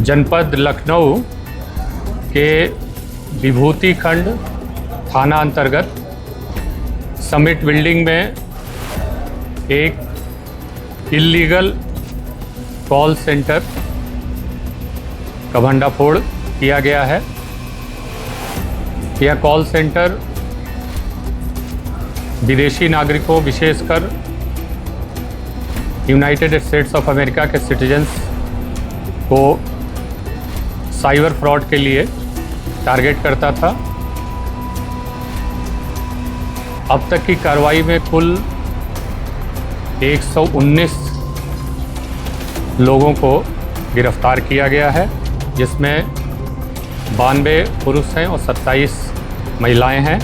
जनपद लखनऊ के विभूति खंड थाना अंतर्गत समिट बिल्डिंग में एक इल्लीगल कॉल सेंटर का भंडाफोड़ किया गया है। यह कॉल सेंटर विदेशी नागरिकों, विशेषकर यूनाइटेड स्टेट्स ऑफ अमेरिका के सिटीजन्स को साइबर फ्रॉड के लिए टारगेट करता था। अब तक की कार्रवाई में कुल 119 लोगों को गिरफ्तार किया गया है, जिसमें 92 पुरुष हैं और 27 महिलाएं हैं।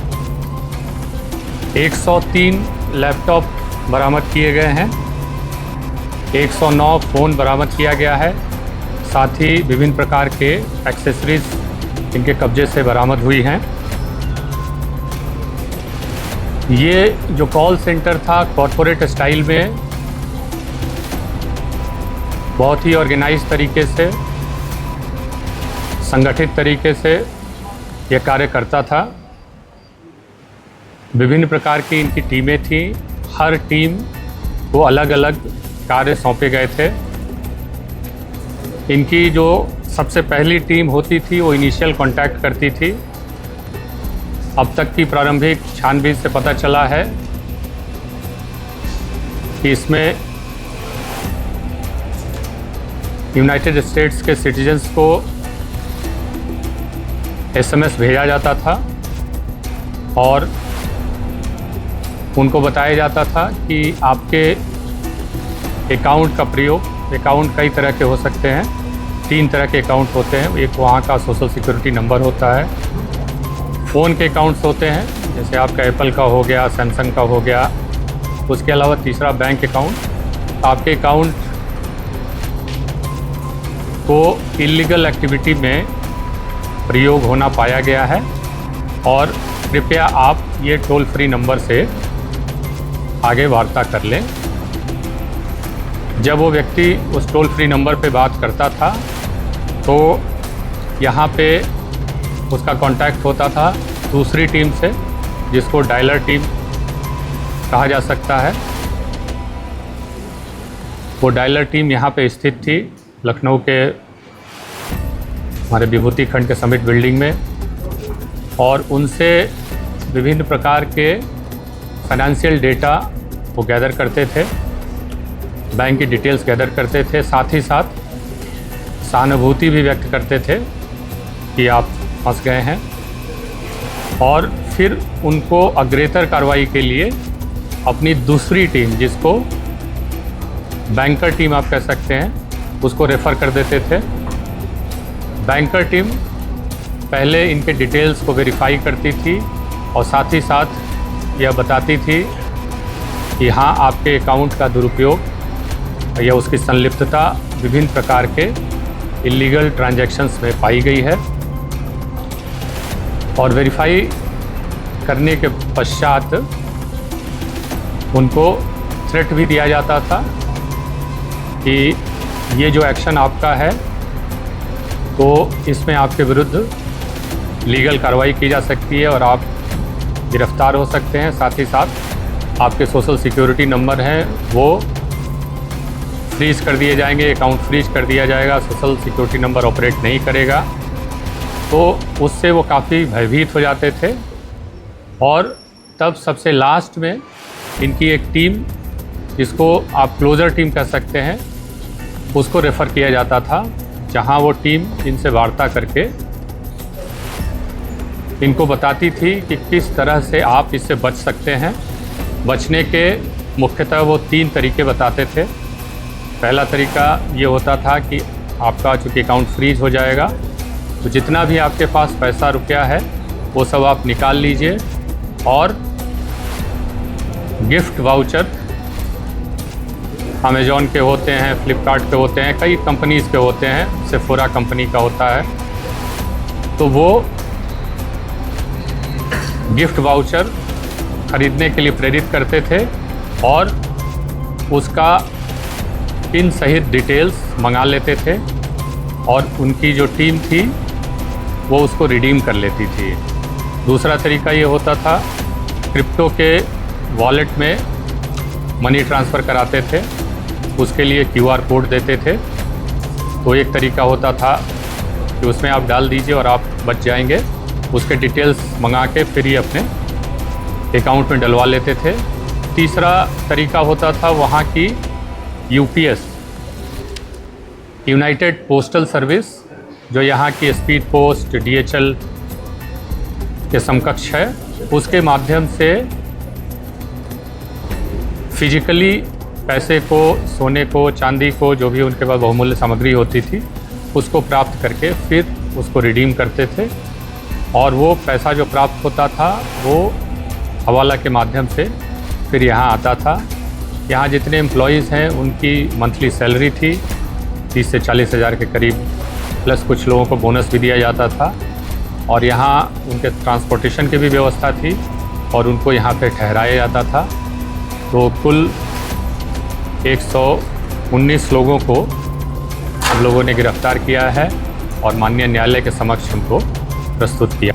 103 लैपटॉप बरामद किए गए हैं। 109 फ़ोन बरामद किया गया है। साथ ही विभिन्न प्रकार के एक्सेसरीज इनके कब्जे से बरामद हुई हैं। ये जो कॉल सेंटर था कॉरपोरेट स्टाइल में बहुत ही ऑर्गेनाइज तरीके से, संगठित तरीके से यह कार्य करता था। विभिन्न प्रकार की इनकी टीमें थीं। हर टीम को अलग अलग कार्य सौंपे गए थे। इनकी जो सबसे पहली टीम होती थी वो इनिशियल कांटेक्ट करती थी। अब तक की प्रारंभिक छानबीन से पता चला है कि इसमें यूनाइटेड स्टेट्स के सिटीजन्स को एसएमएस भेजा जाता था और उनको बताया जाता था कि आपके अकाउंट का प्रयोग, अकाउंट कई तरह के हो सकते हैं, 3 तरह के अकाउंट होते हैं। एक वहाँ का सोशल सिक्योरिटी नंबर होता है, फ़ोन के अकाउंट्स होते हैं जैसे आपका एप्पल का हो गया, सैमसंग का हो गया। उसके अलावा तीसरा बैंक अकाउंट। आपके अकाउंट को इल्लीगल एक्टिविटी में प्रयोग होना पाया गया है और कृपया आप ये टोल फ्री नंबर से आगे वार्ता कर लें। जब वो व्यक्ति उस टोल फ्री नंबर पे बात करता था तो यहाँ पे उसका कांटेक्ट होता था दूसरी टीम से, जिसको डायलर टीम कहा जा सकता है। वो डायलर टीम यहाँ पे स्थित थी लखनऊ के हमारे विभूति खंड के समिट बिल्डिंग में, और उनसे विभिन्न प्रकार के फाइनेंशियल डेटा वो गैदर करते थे, बैंक की डिटेल्स गैदर करते थे। साथ ही साथ सहानुभूति भी व्यक्त करते थे कि आप फंस गए हैं, और फिर उनको अग्रेतर कार्रवाई के लिए अपनी दूसरी टीम, जिसको बैंकर टीम आप कह सकते हैं, उसको रेफ़र कर देते थे। बैंकर टीम पहले इनके डिटेल्स को वेरीफाई करती थी और साथ ही साथ यह बताती थी कि हाँ, आपके अकाउंट का दुरुपयोग या उसकी संलिप्तता विभिन्न प्रकार के इल्लीगल ट्रांजैक्शंस में पाई गई है। और वेरीफाई करने के पश्चात उनको थ्रेट भी दिया जाता था कि ये जो एक्शन आपका है तो इसमें आपके विरुद्ध लीगल कार्रवाई की जा सकती है और आप गिरफ्तार हो सकते हैं। साथ ही साथ आपके सोशल सिक्योरिटी नंबर हैं वो फ्रीज़ कर दिए जाएंगे, अकाउंट फ्रीज कर दिया जाएगा, सोशल सिक्योरिटी नंबर ऑपरेट नहीं करेगा। तो उससे वो काफ़ी भयभीत हो जाते थे। और तब सबसे लास्ट में इनकी एक टीम, जिसको आप क्लोज़र टीम कह सकते हैं, उसको रेफ़र किया जाता था, जहां वो टीम इनसे वार्ता करके इनको बताती थी कि किस तरह से आप इससे बच सकते हैं। बचने के मुख्यतः वो 3 तरीके बताते थे। पहला तरीका ये होता था कि आपका चूँकि अकाउंट फ्रीज हो जाएगा तो जितना भी आपके पास पैसा रुपया है वो सब आप निकाल लीजिए और गिफ्ट वाउचर अमेज़ॉन के होते हैं, फ्लिपकार्ट के होते हैं, कई कंपनीज़ के होते हैं, सेफोरा कंपनी का होता है, तो वो गिफ्ट वाउचर ख़रीदने के लिए प्रेरित करते थे और उसका पिन सहित डिटेल्स मंगा लेते थे और उनकी जो टीम थी वो उसको रिडीम कर लेती थी। दूसरा तरीका ये होता था, क्रिप्टो के वॉलेट में मनी ट्रांसफ़र कराते थे, उसके लिए QR कोड देते थे। तो एक तरीका होता था कि उसमें आप डाल दीजिए और आप बच जाएंगे। उसके डिटेल्स मंगा के फिर ये अपने अकाउंट में डलवा लेते थे। तीसरा तरीका होता था वहाँ की UPS, यूनाइटेड पोस्टल सर्विस, जो यहाँ की स्पीड पोस्ट DHL के समकक्ष है, उसके माध्यम से फिजिकली पैसे को, सोने को, चांदी को, जो भी उनके पास बहुमूल्य सामग्री होती थी, उसको प्राप्त करके फिर उसको रिडीम करते थे। और वो पैसा जो प्राप्त होता था वो हवाला के माध्यम से फिर यहाँ आता था। यहाँ जितने एम्प्लॉयज़ हैं उनकी मंथली सैलरी थी 30 से 40 हज़ार के करीब, प्लस कुछ लोगों को बोनस भी दिया जाता था। और यहाँ उनके ट्रांसपोर्टेशन की भी व्यवस्था थी और उनको यहाँ पे ठहराया जाता था। तो कुल 119 लोगों को हम लोगों ने गिरफ्तार किया है और माननीय न्यायालय के समक्ष उनको प्रस्तुत किया।